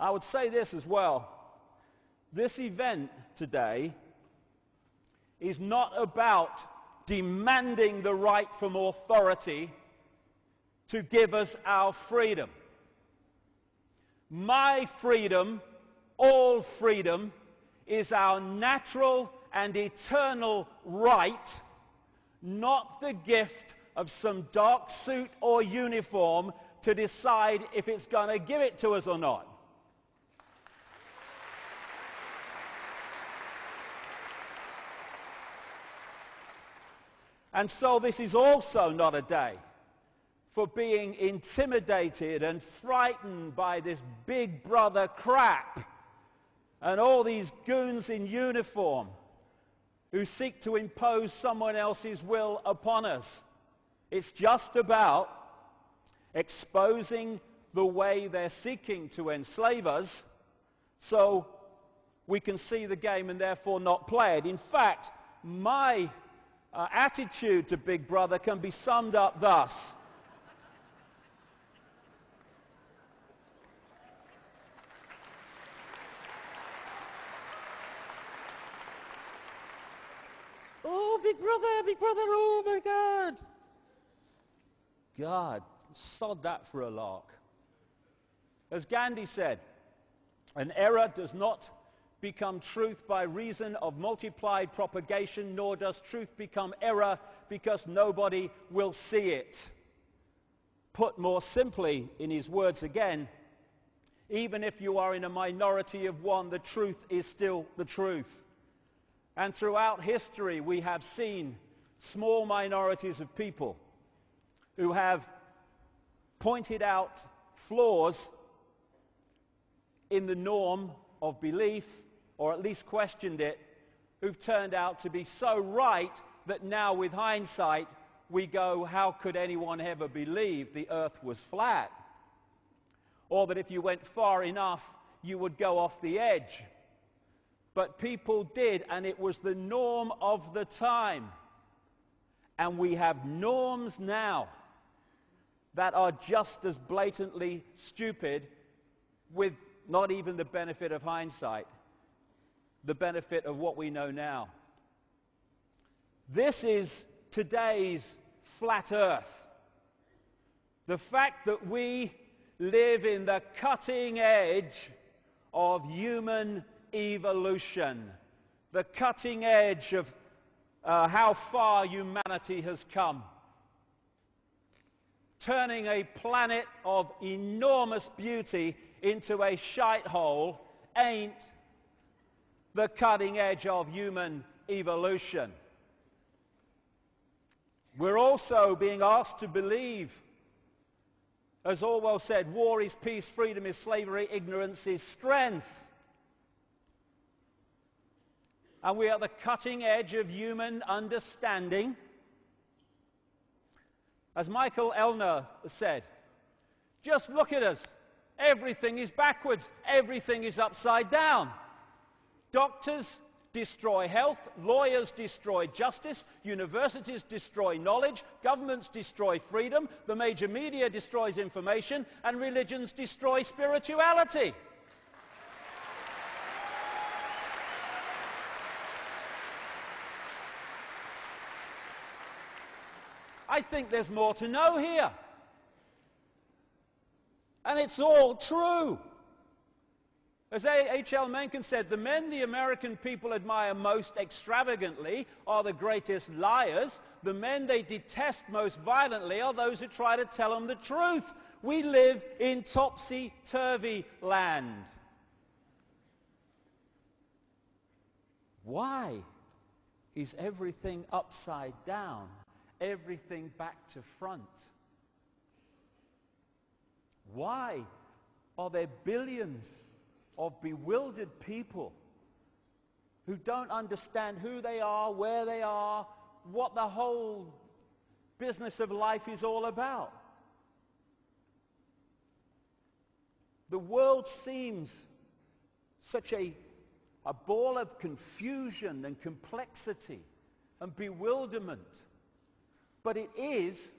I would say this as well. This event today is not about demanding the right from authority to give us our freedom. My freedom, all freedom, is our natural and eternal right, not the gift of some dark suit or uniform to decide if it's going to give it to us or not. And so this is also not a day for being intimidated and frightened by this big brother crap and all these goons in uniform who seek to impose someone else's will upon us. It's just about exposing the way they're seeking to enslave us so we can see the game and therefore not play it. In fact, my attitude to Big Brother can be summed up thus. Oh, Big Brother, oh my God. God, sod that for a lark. As Gandhi said, an error does not become truth by reason of multiplied propagation, nor does truth become error because nobody will see it. Put more simply, in his words again, even if you are in a minority of one, the truth is still the truth. And throughout history, we have seen small minorities of people who have pointed out flaws in the norm of belief, or at least questioned it, who've turned out to be so right that now with hindsight we go, how could anyone ever believe the earth was flat? Or that if you went far enough you would go off the edge. But people did, and it was the norm of the time. And we have norms now that are just as blatantly stupid, with not even the benefit of hindsight, the benefit of what we know now. This is today's flat earth. The fact that we live in the cutting edge of human evolution, the cutting edge of how far humanity has come, turning a planet of enormous beauty into a shithole ain't the cutting edge of human evolution. We're also being asked to believe, as Orwell said, war is peace, freedom is slavery, ignorance is strength. And we are at the cutting edge of human understanding. As Michael Elner said, just look at us. Everything is backwards. Everything is upside down. Doctors destroy health, lawyers destroy justice, universities destroy knowledge, governments destroy freedom, the major media destroys information, and religions destroy spirituality. I think there's more to know here. And it's all true. As H.L. Mencken said, the men the American people admire most extravagantly are the greatest liars. The men they detest most violently are those who try to tell them the truth. We live in topsy-turvy land. Why is everything upside down? Everything back to front? Why are there billions of bewildered people who don't understand who they are, where they are, what the whole business of life is all about? The world seems such a ball of confusion and complexity and bewilderment. But it is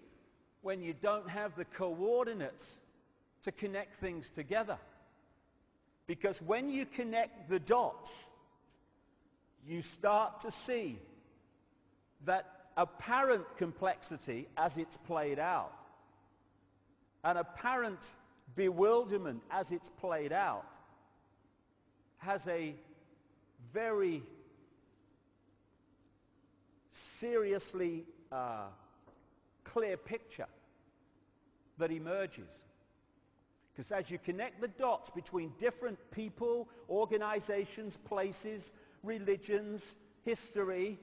when you don't have the coordinates to connect things together. Because when you connect the dots, you start to see that apparent complexity as it's played out, an apparent bewilderment as it's played out, has a very seriously clear picture that emerges. Because as you connect the dots between different people, organizations, places, religions, history,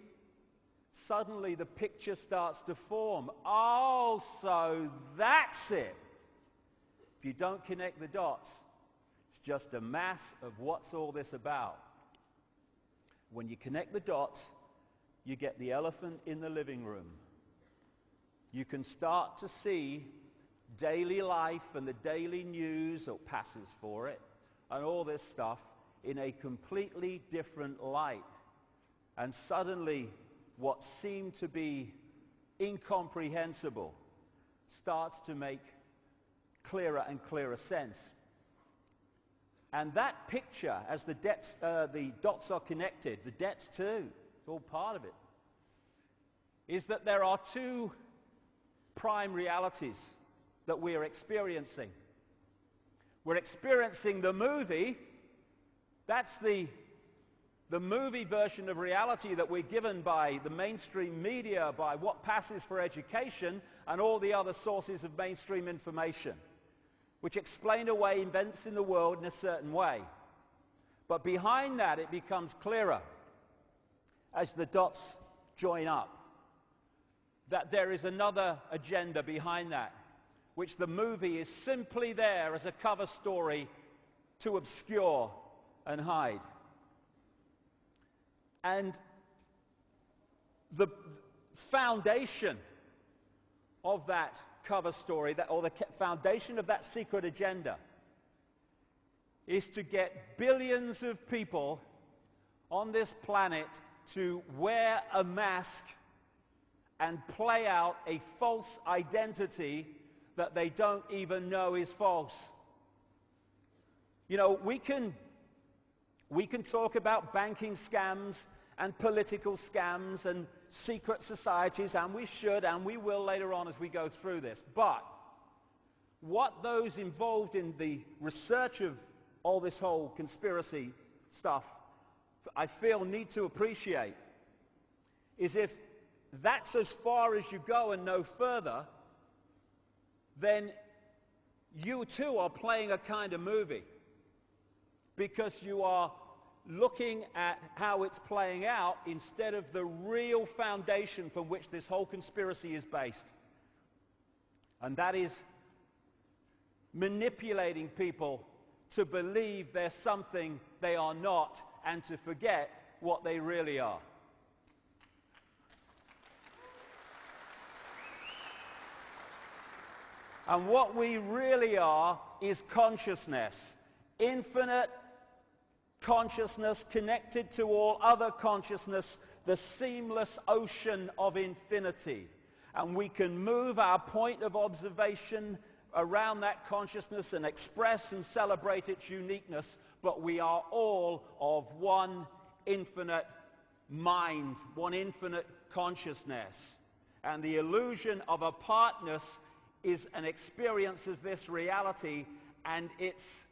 suddenly the picture starts to form. Oh, so that's it. If you don't connect the dots, it's just a mass of what's all this about. When you connect the dots, you get the elephant in the living room. You can start to see daily life and the daily news, or passes for it, and all this stuff in a completely different light. And suddenly, what seemed to be incomprehensible starts to make clearer and clearer sense. And that picture, as the dots are connected, the debts too, it's all part of it, is that there are two prime realities that we are experiencing. We're experiencing the movie. That's the movie version of reality that we're given by the mainstream media, by what passes for education, and all the other sources of mainstream information, which explain away events in the world in a certain way. But behind that, it becomes clearer as the dots join up that there is another agenda behind that, which the movie is simply there as a cover story to obscure and hide. And the foundation of that cover story, or the foundation of that secret agenda, is to get billions of people on this planet to wear a mask and play out a false identity that they don't even know is false. You know, we can talk about banking scams and political scams and secret societies, and we should and we will later on as we go through this. But what those involved in the research of all this whole conspiracy stuff, I feel, need to appreciate is if that's as far as you go and no further, then you too are playing a kind of movie, because you are looking at how it's playing out instead of the real foundation from which this whole conspiracy is based. And that is manipulating people to believe they're something they are not and to forget what they really are. And what we really are is consciousness. Infinite consciousness connected to all other consciousness, the seamless ocean of infinity. And we can move our point of observation around that consciousness and express and celebrate its uniqueness, but we are all of one infinite mind, one infinite consciousness. And the illusion of apartness is an experience of this reality, and its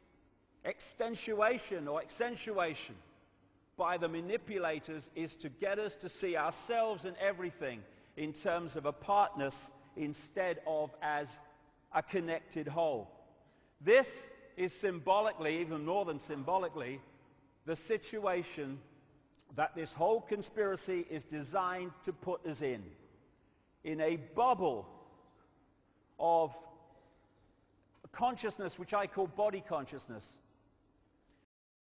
extensuation or accentuation by the manipulators is to get us to see ourselves and everything in terms of apartness instead of as a connected whole. This is symbolically, even more than symbolically, the situation that this whole conspiracy is designed to put us in a bubble of consciousness, which I call body consciousness.